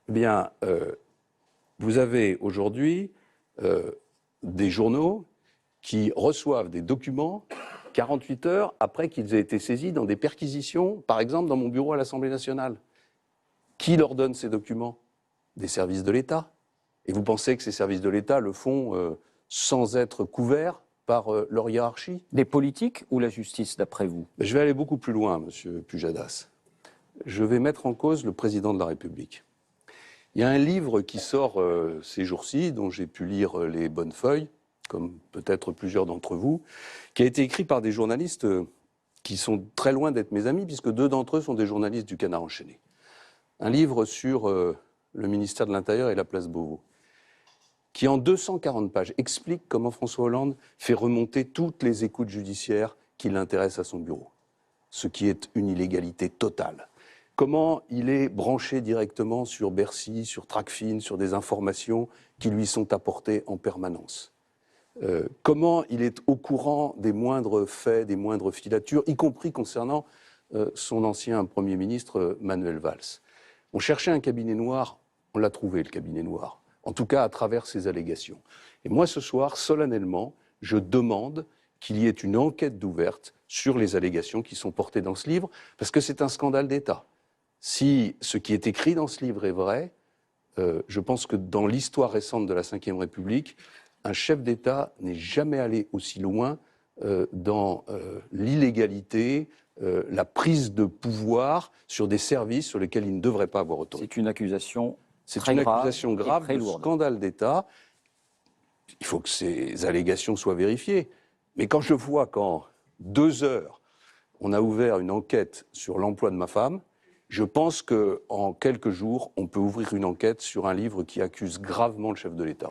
Eh bien, vous avez aujourd'hui des journaux qui reçoivent des documents 48 heures après qu'ils aient été saisis dans des perquisitions, par exemple dans mon bureau à l'Assemblée nationale. Qui leur donne ces documents? Des services de l'État. Et vous pensez que ces services de l'État le font sans être couverts par leur hiérarchie? Des politiques ou la justice, d'après vous? Je vais aller beaucoup plus loin, monsieur Pujadas. Je vais mettre en cause le président de la République. Il y a un livre qui sort ces jours-ci, dont j'ai pu lire les bonnes feuilles, comme peut-être plusieurs d'entre vous, qui a été écrit par des journalistes qui sont très loin d'être mes amis, puisque deux d'entre eux sont des journalistes du Canard enchaîné. Un livre sur le ministère de l'Intérieur et la place Beauvau, qui en 240 pages explique comment François Hollande fait remonter toutes les écoutes judiciaires qui l'intéressent à son bureau, ce qui est une illégalité totale. Comment il est branché directement sur Bercy, sur Tracfin, sur des informations qui lui sont apportées en permanence. Comment il est au courant des moindres faits, des moindres filatures, y compris concernant son ancien Premier ministre Manuel Valls. On cherchait un cabinet noir, on l'a trouvé le cabinet noir, en tout cas à travers ces allégations. Et moi ce soir, solennellement, je demande qu'il y ait une enquête ouverte sur les allégations qui sont portées dans ce livre, parce que c'est un scandale d'État. Si ce qui est écrit dans ce livre est vrai, je pense que dans l'histoire récente de la Ve République, un chef d'État n'est jamais allé aussi loin dans l'illégalité, la prise de pouvoir sur des services sur lesquels il ne devrait pas avoir autorité. C'est une accusation grave de scandale d'État. Il faut que ces allégations soient vérifiées. Mais quand je vois qu'en 2 heures, on a ouvert une enquête sur l'emploi de ma femme, je pense qu'en quelques jours, on peut ouvrir une enquête sur un livre qui accuse gravement le chef de l'État.